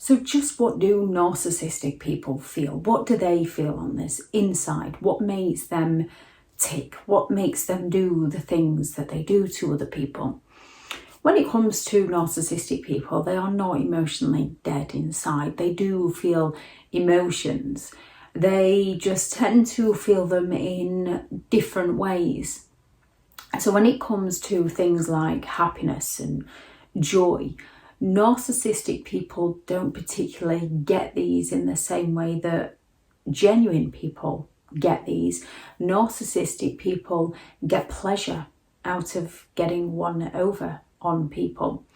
So just what do narcissistic people feel? What do they feel on this inside? What makes them tick? What makes them do the things that they do to other people? When it comes to narcissistic people, they are not emotionally dead inside. They do feel emotions. They just tend to feel them in different ways. So when it comes to things like happiness and joy, narcissistic people don't particularly get these in the same way that genuine people get these. Narcissistic people get pleasure out of getting one over on people.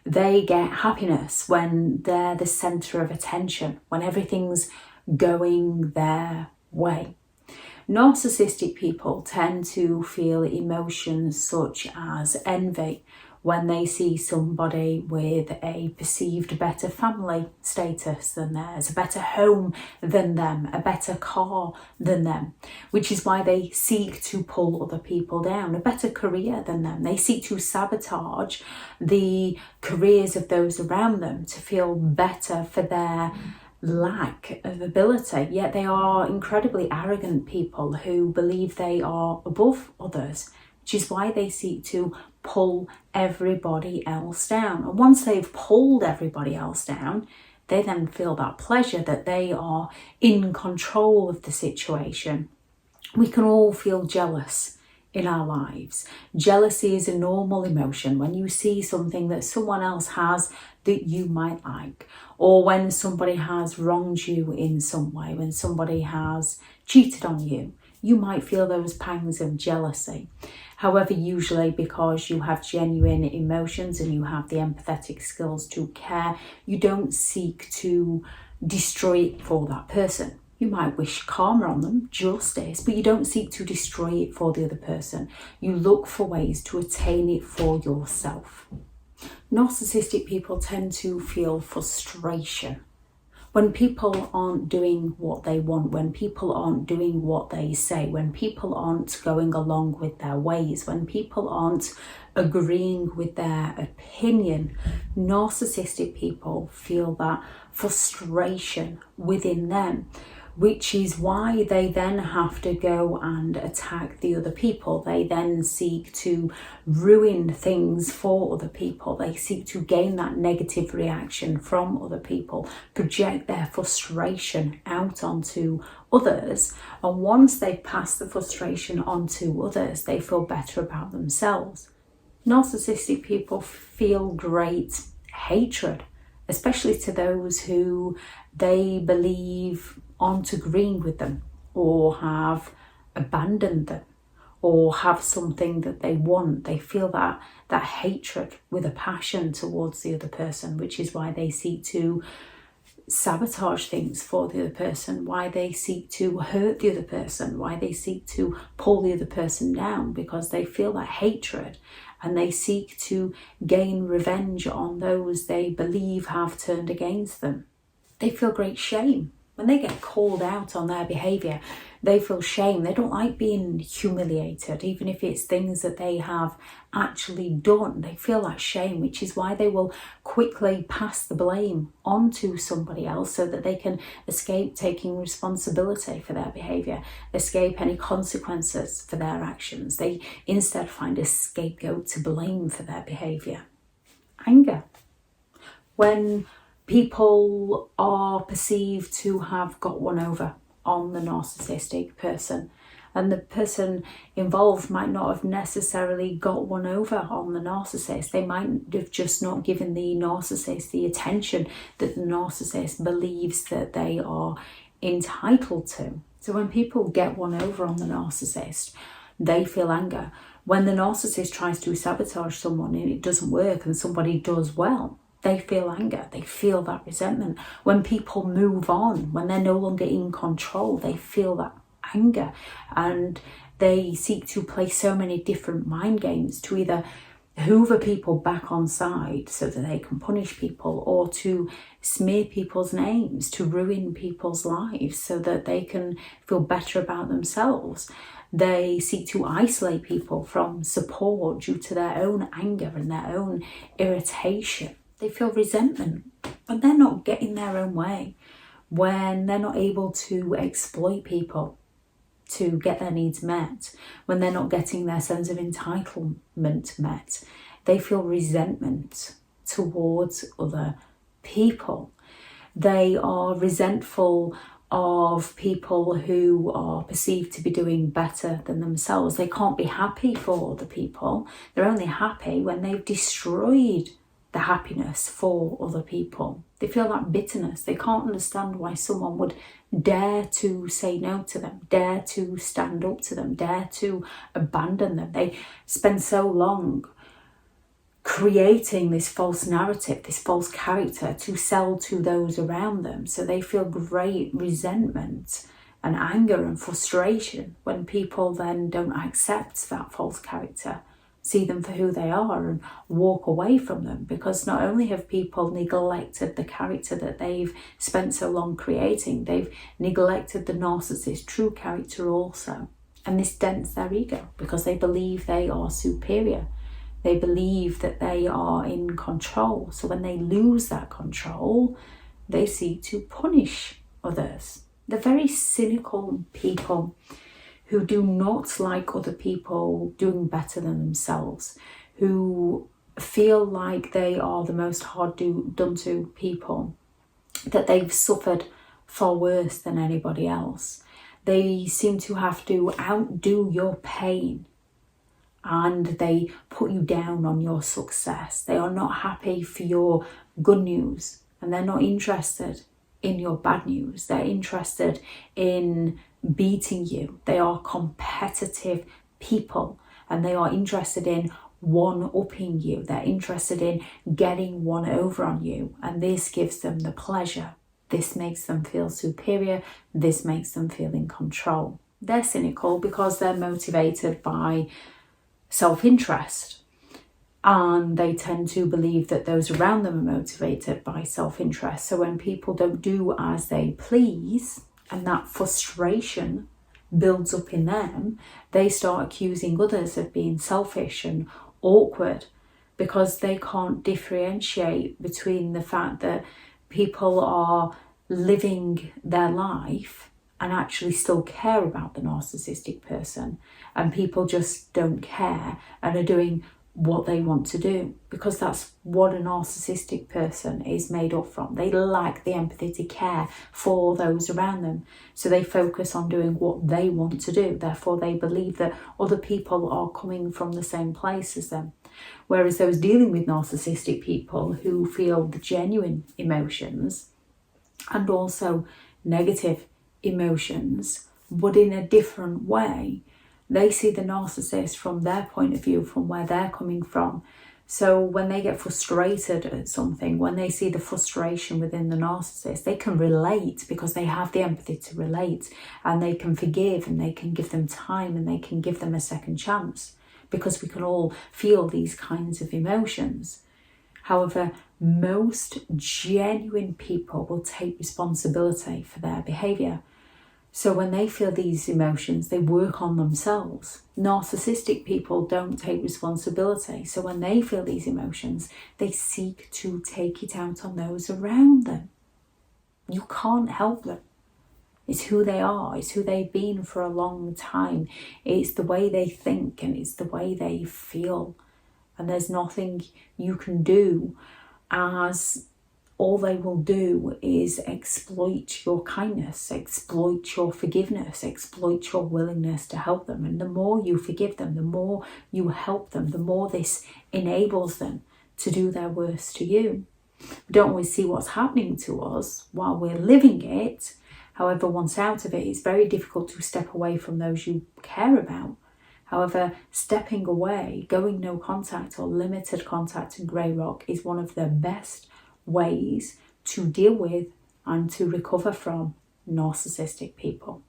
They get happiness when they're the centre of attention, when everything's going their way. Narcissistic people tend to feel emotions such as envy when they see somebody with a perceived better family status than theirs, a better home than them, a better car than them, which is why they seek to pull other people down, a better career than them. They seek to sabotage the careers of those around them to feel better for their lack of ability. Yet they are incredibly arrogant people who believe they are above others, which is why they seek to pull everybody else down. And once they've pulled everybody else down, they then feel that pleasure that they are in control of the situation. We can all feel jealous in our lives. Jealousy is a normal emotion when you see something that someone else has that you might like, or when somebody has wronged you in some way, when somebody has cheated on you. You might feel those pangs of jealousy. However, usually because you have genuine emotions and you have the empathetic skills to care, you don't seek to destroy it for that person. You might wish karma on them, justice, but you don't seek to destroy it for the other person. You look for ways to attain it for yourself. Narcissistic people tend to feel frustration when people aren't doing what they want, when people aren't doing what they say, when people aren't going along with their ways, when people aren't agreeing with their opinion. Narcissistic people feel that frustration within them, which is why they then have to go and attack the other people. They then seek to ruin things for other people. They seek to gain that negative reaction from other people, project their frustration out onto others. And once they pass the frustration onto others, they feel better about themselves. Narcissistic people feel great hatred, especially to those who they believe aren't agreeing with them, or have abandoned them, or have something that they want. They feel that hatred with a passion towards the other person, which is why they seek to sabotage things for the other person, why they seek to hurt the other person, why they seek to pull the other person down, because they feel that hatred and they seek to gain revenge on those they believe have turned against them. They feel great shame. When they get called out on their behaviour, they feel shame. They don't like being humiliated, even if it's things that they have actually done. They feel that shame, which is why they will quickly pass the blame onto somebody else so that they can escape taking responsibility for their behaviour, escape any consequences for their actions. They instead find a scapegoat to blame for their behaviour. Anger. When people are perceived to have got one over on the narcissistic person, and the person involved might not have necessarily got one over on the narcissist. They might have just not given the narcissist the attention that the narcissist believes that they are entitled to. So when people get one over on the narcissist, they feel anger. When the narcissist tries to sabotage someone and it doesn't work and somebody does well, they feel anger, they feel that resentment. When people move on, when they're no longer in control, they feel that anger, and they seek to play so many different mind games to either hoover people back on side so that they can punish people, or to smear people's names, to ruin people's lives so that they can feel better about themselves. They seek to isolate people from support due to their own anger and their own irritation. They feel resentment when they're not getting their own way, when they're not able to exploit people to get their needs met, when they're not getting their sense of entitlement met. They feel resentment towards other people. They are resentful of people who are perceived to be doing better than themselves. They can't be happy for other people. They're only happy when they've destroyed the happiness for other people. They feel that bitterness. They can't understand why someone would dare to say no to them, dare to stand up to them, dare to abandon them. They spend so long creating this false narrative, this false character to sell to those around them. So they feel great resentment and anger and frustration when people then don't accept that false character, see them for who they are and walk away from them, because not only have people neglected the character that they've spent so long creating, they've neglected the narcissist's true character also. And this dents their ego because they believe they are superior. They believe that they are in control. So when they lose that control, they seek to punish others. They're very cynical people who do not like other people doing better than themselves, who feel like they are the most hard done to people, that they've suffered far worse than anybody else. They seem to have to outdo your pain, and they put you down on your success. They are not happy for your good news, and they're not interested in your bad news. They're interested in beating you. They are competitive people, and they are interested in one-upping you. They're interested in getting one over on you, and this gives them the pleasure. This makes them feel superior. This makes them feel in control. They're cynical because they're motivated by self-interest, and they tend to believe that those around them are motivated by self-interest. So when people don't do as they please, and that frustration builds up in them, they start accusing others of being selfish and awkward, because they can't differentiate between the fact that people are living their life and actually still care about the narcissistic person, and people just don't care and are doing what they want to do, because that's what a narcissistic person is made up from. They lack the empathy to care for those around them, so they focus on doing what they want to do. Therefore, they believe that other people are coming from the same place as them. Whereas those dealing with narcissistic people who feel the genuine emotions and also negative emotions, but in a different way, they see the narcissist from their point of view, from where they're coming from. So when they get frustrated at something, when they see the frustration within the narcissist, they can relate because they have the empathy to relate, and they can forgive, and they can give them time, and they can give them a second chance, because we can all feel these kinds of emotions. However, most genuine people will take responsibility for their behaviour. So when they feel these emotions, they work on themselves. Narcissistic people don't take responsibility. So when they feel these emotions, they seek to take it out on those around them. You can't help them. It's who they are. It's who they've been for a long time. It's the way they think, and it's the way they feel. And there's nothing you can do, as all they will do is exploit your kindness, exploit your forgiveness, exploit your willingness to help them. And the more you forgive them, the more you help them, the more this enables them to do their worst to you. We don't always see what's happening to us while we're living it. However, once out of it, it's very difficult to step away from those you care about. However, stepping away, going no contact or limited contact in grey rock is one of the best ways to deal with and to recover from narcissistic people.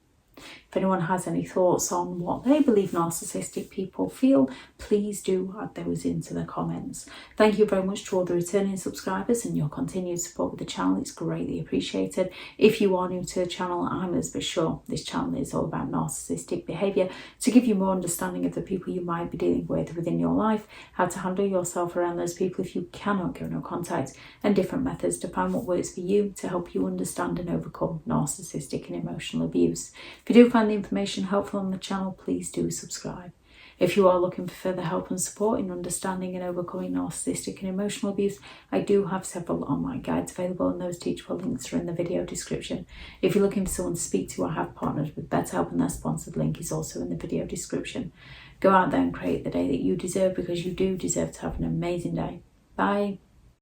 If anyone has any thoughts on what they believe narcissistic people feel, please do add those into the comments. Thank you very much to all the returning subscribers and your continued support with the channel. It's greatly appreciated. If you are new to the channel, I'm Elizabeth Shaw. This channel is all about narcissistic behaviour to give you more understanding of the people you might be dealing with within your life, how to handle yourself around those people if you cannot get no contact, and different methods to find what works for you to help you understand and overcome narcissistic and emotional abuse. If you do find the information helpful on the channel, please do subscribe. If you are looking for further help and support in understanding and overcoming narcissistic and emotional abuse, I do have several online guides available, and those teachable links are in the video description. If you're looking for someone to speak to, I have partnered with BetterHelp, and their sponsored link is also in the video description. Go out there and create the day that you deserve, because you do deserve to have an amazing day. Bye.